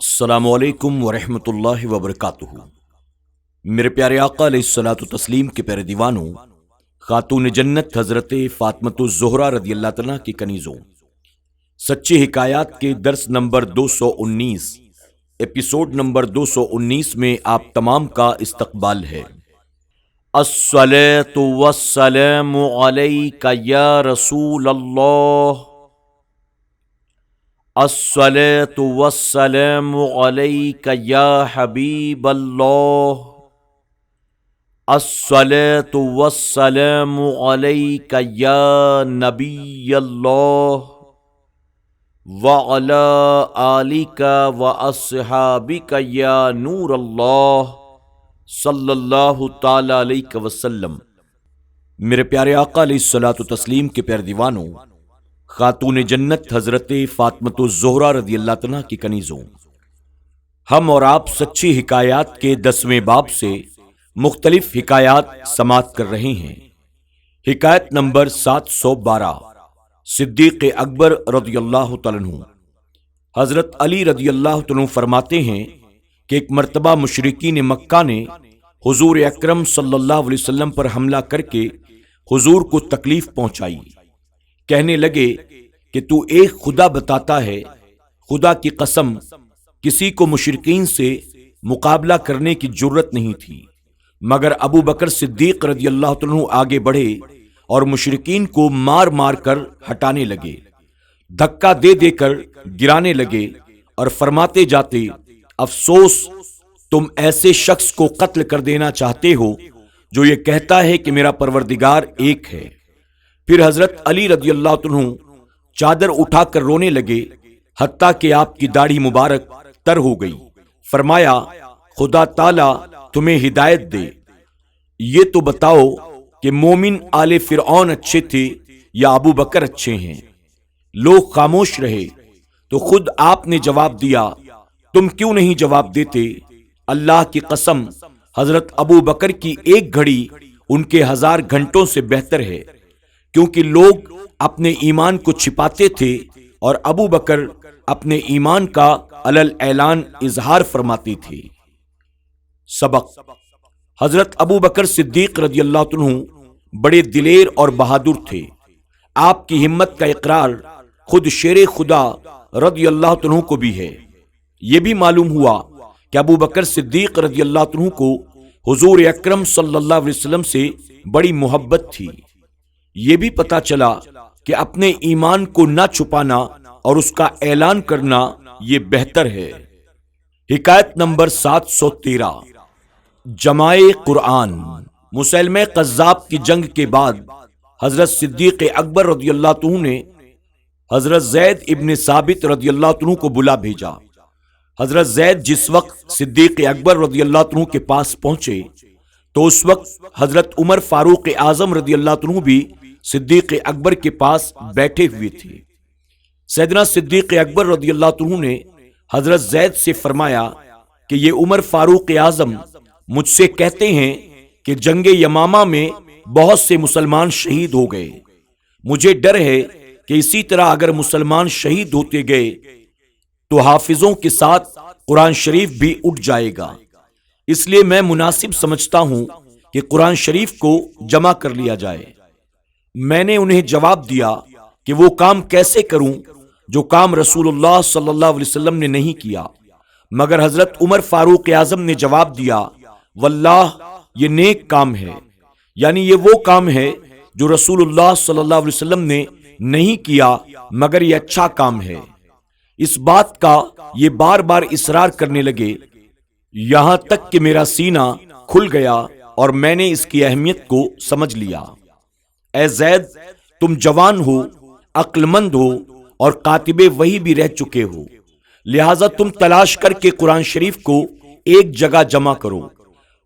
السلام علیکم ورحمۃ اللہ وبرکاتہ۔ میرے پیارے آقا علیہ الصلوۃ والتسلیم کے پیارے دیوانوں، خاتون جنت حضرت فاطمۃ الزہرا رضی اللہ تعالیٰ کی کنیزوں، سچی حکایات کے درس نمبر 219 ایپیسوڈ نمبر 219 میں آپ تمام کا استقبال ہے۔ الصلاۃ والسلام علیک یا رسول اللہ، الصلاۃ والسلام علیک یا حبیب اللہ، الصلاۃ والسلام علیک یا نبی اللہ، وعلی آلک واصحابک یا نور اللہ، صلی اللہ تعالی علیہ وسلم۔ میرے پیارے آقا علیہ الصلوۃ والتسلیم کے پیارے دیوانوں، خاتون جنت حضرت فاطمۃ الزہرا رضی اللہ تعالیٰ کی کنیزوں، ہم اور آپ سچی حکایات کے 10ویں باب سے مختلف حکایات سماعت کر رہے ہیں۔ حکایت نمبر 712، صدیق اکبر رضی اللہ تعالیٰ عنہ۔ حضرت علی رضی اللہ تعالیٰ عنہ فرماتے ہیں کہ ایک مرتبہ مشرکین مکہ نے حضور اکرم صلی اللہ علیہ وسلم پر حملہ کر کے حضور کو تکلیف پہنچائی۔ کہنے لگے کہ تو ایک خدا بتاتا ہے، خدا کی قسم کسی کو مشرکین سے مقابلہ کرنے کی جرت نہیں تھی، مگر ابو بکر صدیق رضی اللہ عنہ آگے بڑھے اور مشرکین کو مار مار کر ہٹانے لگے، دھکا دے دے کر گرانے لگے اور فرماتے جاتے، افسوس تم ایسے شخص کو قتل کر دینا چاہتے ہو جو یہ کہتا ہے کہ میرا پروردگار ایک ہے۔ پھر حضرت علی رضی اللہ عنہ چادر اٹھا کر رونے لگے، حتیٰ کہ آپ کی داڑھی مبارک تر ہو گئی۔ فرمایا، خدا تعالیٰ تمہیں ہدایت دے، یہ تو بتاؤ کہ مومن آل فرعون اچھے تھے یا ابو بکر اچھے ہیں؟ لوگ خاموش رہے تو خود آپ نے جواب دیا، تم کیوں نہیں جواب دیتے؟ اللہ کی قسم حضرت ابو بکر کی ایک گھڑی ان کے 1000 گھنٹوں سے بہتر ہے، کیونکہ لوگ اپنے ایمان کو چھپاتے تھے اور ابو بکر اپنے ایمان کا علل اعلان اظہار فرماتے تھے۔ سبق: حضرت ابو بکر صدیق رضی اللہ عنہ بڑے دلیر اور بہادر تھے۔ آپ کی ہمت کا اقرار خود شیر خدا رضی اللہ عنہ کو بھی ہے۔ یہ بھی معلوم ہوا کہ ابو بکر صدیق رضی اللہ عنہ کو حضور اکرم صلی اللہ علیہ وسلم سے بڑی محبت تھی۔ یہ بھی پتا چلا کہ اپنے ایمان کو نہ چھپانا اور اس کا اعلان کرنا یہ بہتر ہے۔ حکایت نمبر 713، جماع قرآن۔ مسیلمہ قذاب کی جنگ کے بعد حضرت صدیق اکبر رضی اللہ عنہ نے حضرت زید ابن ثابت رضی اللہ عنہ کو بلا بھیجا۔ حضرت زید جس وقت صدیق اکبر رضی اللہ عنہ کے پاس پہنچے تو اس وقت حضرت عمر فاروق اعظم رضی اللہ عنہ بھی صدیق اکبر کے پاس بیٹھے ہوئے تھے۔ سیدنا صدیق اکبر رضی اللہ عنہ نے حضرت زید سے فرمایا کہ یہ عمر فاروق اعظم مجھ سے کہتے ہیں کہ جنگ یمامہ میں بہت سے مسلمان شہید ہو گئے، مجھے ڈر ہے کہ اسی طرح اگر مسلمان شہید ہوتے گئے تو حافظوں کے ساتھ قرآن شریف بھی اٹھ جائے گا، اس لیے میں مناسب سمجھتا ہوں کہ قرآن شریف کو جمع کر لیا جائے۔ میں نے انہیں جواب دیا کہ وہ کام کیسے کروں جو کام رسول اللہ صلی اللہ علیہ وسلم نے نہیں کیا، مگر حضرت عمر فاروق اعظم نے جواب دیا، واللہ یہ نیک کام ہے، یعنی یہ وہ کام ہے جو رسول اللہ صلی اللہ علیہ وسلم نے نہیں کیا، مگر یہ اچھا کام ہے۔ اس بات کا یہ بار بار اصرار کرنے لگے، یہاں تک کہ میرا سینہ کھل گیا اور میں نے اس کی اہمیت کو سمجھ لیا۔ اے زید، تم جوان ہو، عقل مند ہو اور کاتب وحی بھی رہ چکے ہو، لہذا تم تلاش کر کے قرآن شریف کو ایک جگہ جمع کرو۔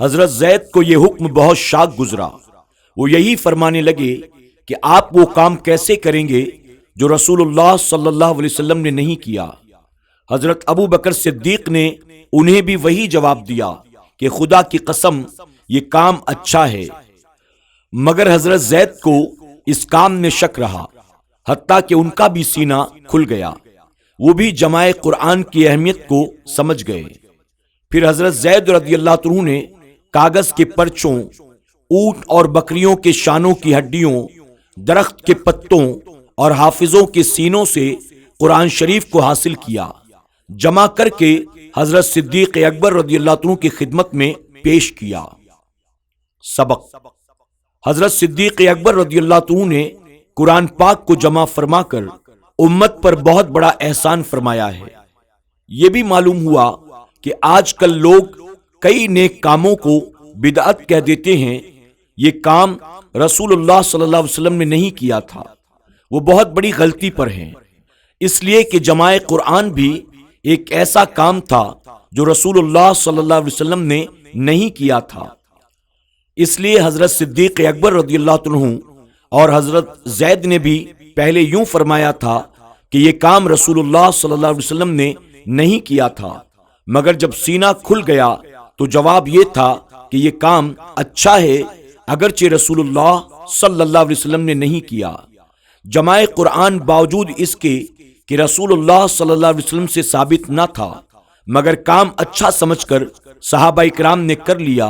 حضرت زید کو یہ حکم بہت شاق گزرا، وہ یہی فرمانے لگے کہ آپ وہ کام کیسے کریں گے جو رسول اللہ صلی اللہ علیہ وسلم نے نہیں کیا۔ حضرت ابو بکر صدیق نے انہیں بھی وہی جواب دیا کہ خدا کی قسم یہ کام اچھا ہے، مگر حضرت زید کو اس کام میں شک رہا، حتیٰ کہ ان کا بھی سینہ کھل گیا۔ وہ بھی جمع قرآن کی اہمیت کو سمجھ گئے۔ پھر حضرت زید رضی اللہ عنہ نے کاغذ کے پرچوں، اونٹ اور بکریوں کے شانوں کی ہڈیوں، درخت کے پتوں اور حافظوں کے سینوں سے قرآن شریف کو حاصل کیا، جمع کر کے حضرت صدیق اکبر رضی اللہ عنہ کی خدمت میں پیش کیا۔ سبق: حضرت صدیق اکبر رضی اللہ عنہ نے قرآن پاک کو جمع فرما کر امت پر بہت بڑا احسان فرمایا ہے۔ یہ بھی معلوم ہوا کہ آج کل لوگ کئی نیک کاموں کو بدعت کہہ دیتے ہیں۔ یہ کام رسول اللہ صلی اللہ علیہ وسلم نے نہیں کیا تھا، وہ بہت بڑی غلطی پر ہیں، اس لیے کہ جمع قرآن بھی ایک ایسا کام تھا جو رسول اللہ صلی اللہ علیہ وسلم نے نہیں کیا تھا۔ اس لیے حضرت صدیق اکبر رضی اللہ عنہ اور حضرت زید نے بھی پہلے یوں فرمایا تھا کہ یہ کام رسول اللہ صلی اللہ علیہ وسلم نے نہیں کیا تھا، مگر جب سینہ کھل گیا تو جواب یہ تھا کہ یہ کام اچھا ہے اگرچہ رسول اللہ صلی اللہ علیہ وسلم نے نہیں کیا۔ جمع قرآن باوجود اس کے کہ رسول اللہ صلی اللہ علیہ وسلم سے ثابت نہ تھا، مگر کام اچھا سمجھ کر صحابہ اکرام نے کر لیا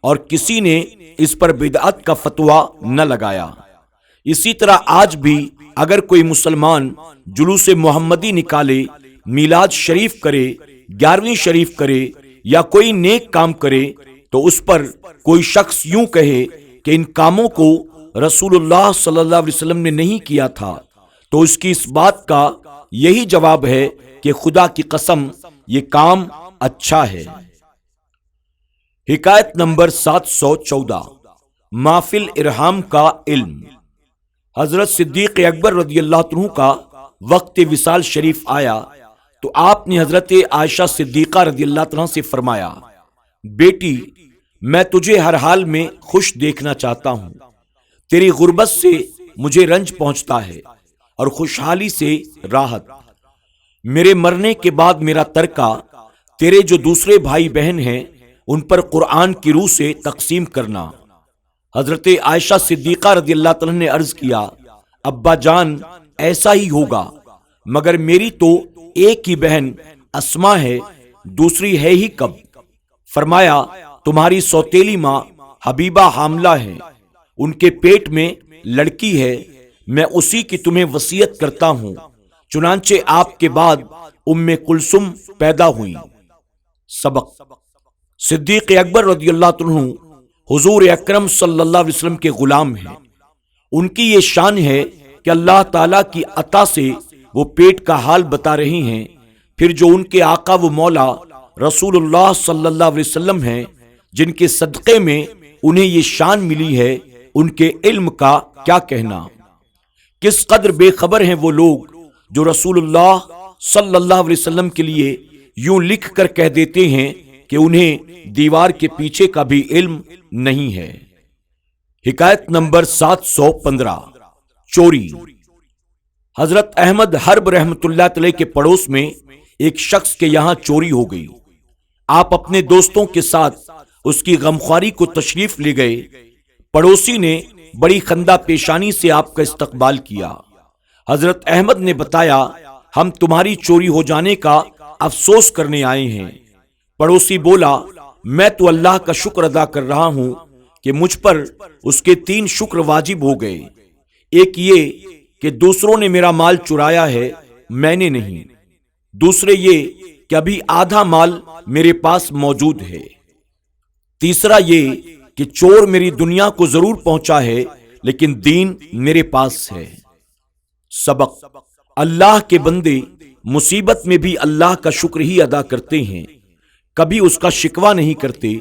اور کسی نے اس پر بدعت کا فتویٰ نہ لگایا۔ اسی طرح آج بھی اگر کوئی مسلمان جلوس محمدی نکالے، میلاد شریف کرے، 11ویں شریف کرے یا کوئی نیک کام کرے تو اس پر کوئی شخص یوں کہے کہ ان کاموں کو رسول اللہ صلی اللہ علیہ وسلم نے نہیں کیا تھا، تو اس کی اس بات کا یہی جواب ہے کہ خدا کی قسم یہ کام اچھا ہے۔ حکایت نمبر 714 محفل ارحام کا علم۔ حضرت صدیق اکبر رضی اللہ عنہ کا وقت وصال شریف آیا تو آپ نے حضرت عائشہ صدیقہ رضی اللہ عنہ سے فرمایا، بیٹی میں تجھے ہر حال میں خوش دیکھنا چاہتا ہوں، تیری غربت سے مجھے رنج پہنچتا ہے اور خوشحالی سے راحت۔ میرے مرنے کے بعد میرا ترکہ تیرے جو دوسرے بھائی بہن ہیں ان پر قرآن کی روح سے تقسیم کرنا۔ حضرت عائشہ صدیقہ رضی اللہ عنہ نے عرض کیا، ابا جان ایسا ہی ہوگا، مگر میری تو ایک ہی بہن اسما ہے، دوسری ہے ہی کب؟ فرمایا، تمہاری سوتیلی ماں حبیبہ حاملہ ہے، ان کے پیٹ میں لڑکی ہے، میں اسی کی تمہیں وصیت کرتا ہوں۔ چنانچہ آپ کے بعد ام کلثوم پیدا ہوئی۔ سبق: صدیق اکبر رضی اللہ عنہ حضور اکرم صلی اللہ علیہ وسلم کے غلام ہیں۔ ان کی یہ شان ہے کہ اللہ تعالیٰ کی عطا سے وہ پیٹ کا حال بتا رہی ہیں، پھر جو ان کے آقا و مولا رسول اللہ صلی اللہ علیہ وسلم ہیں، جن کے صدقے میں انہیں یہ شان ملی ہے، ان کے علم کا کیا کہنا۔ کس قدر بے خبر ہیں وہ لوگ جو رسول اللہ صلی اللہ علیہ وسلم کے لیے یوں لکھ کر کہہ دیتے ہیں کہ انہیں دیوار کے پیچھے کا بھی علم نہیں ہے۔ حکایت نمبر 715 چوری۔ حضرت احمد حرب رحمت اللہ علیہ کے پڑوس میں ایک شخص کے یہاں چوری ہو گئی۔ آپ اپنے دوستوں کے ساتھ اس کی غمخواری کو تشریف لے گئے۔ پڑوسی نے بڑی خندہ پیشانی سے آپ کا استقبال کیا۔ حضرت احمد نے بتایا، ہم تمہاری چوری ہو جانے کا افسوس کرنے آئے ہیں۔ پڑوسی بولا، میں تو اللہ کا شکر ادا کر رہا ہوں کہ مجھ پر اس کے 3 شکر واجب ہو گئے۔ ایک یہ کہ دوسروں نے میرا مال چرایا ہے، میں نے نہیں۔ دوسرے یہ کہ ابھی آدھا مال میرے پاس موجود ہے۔ تیسرا یہ کہ چور میری دنیا کو ضرور پہنچا ہے لیکن دین میرے پاس ہے۔ سبق: اللہ کے بندے مصیبت میں بھی اللہ کا شکر ہی ادا کرتے ہیں، کبھی اس کا شکوہ نہیں کرتے۔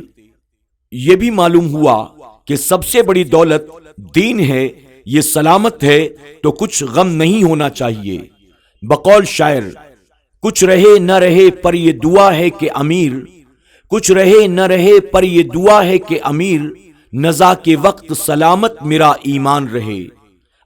یہ بھی معلوم ہوا کہ سب سے بڑی دولت دین ہے، یہ سلامت ہے تو کچھ غم نہیں ہونا چاہیے۔ بقول شاعر، کچھ رہے نہ رہے پر یہ دعا ہے کہ امیر، کچھ رہے نہ رہے پر یہ دعا ہے کہ امیر، نزا کے وقت سلامت میرا ایمان رہے۔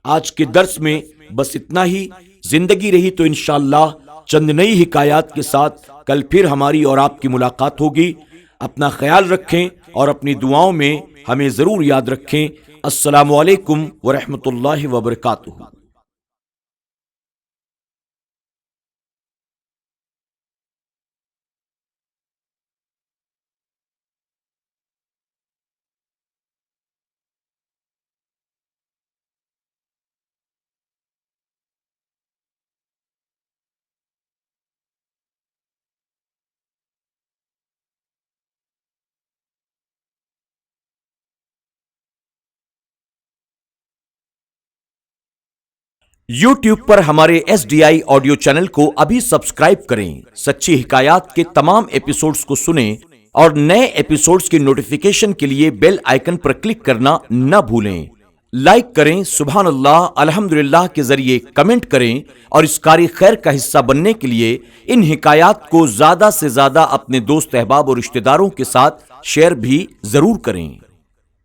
آج کے درس میں بس اتنا ہی۔ زندگی رہی تو انشاءاللہ چند نئی حکایات کے ساتھ کل پھر ہماری اور آپ کی ملاقات ہوگی۔ اپنا خیال رکھیں اور اپنی دعاؤں میں ہمیں ضرور یاد رکھیں۔ السلام علیکم ورحمۃ اللہ وبرکاتہ۔ YouTube پر ہمارے SDI آڈیو چینل کو ابھی سبسکرائب کریں، سچی حکایات کے تمام ایپیسوڈز کو سنیں اور نئے ایپیسوڈز کی نوٹیفیکیشن کے لیے بیل آئیکن پر کلک کرنا نہ بھولیں۔ لائک کریں، سبحان اللہ، الحمدللہ کے ذریعے کمنٹ کریں اور اس کاری خیر کا حصہ بننے کے لیے ان حکایات کو زیادہ سے زیادہ اپنے دوست احباب اور رشتہ داروں کے ساتھ شیئر بھی ضرور کریں۔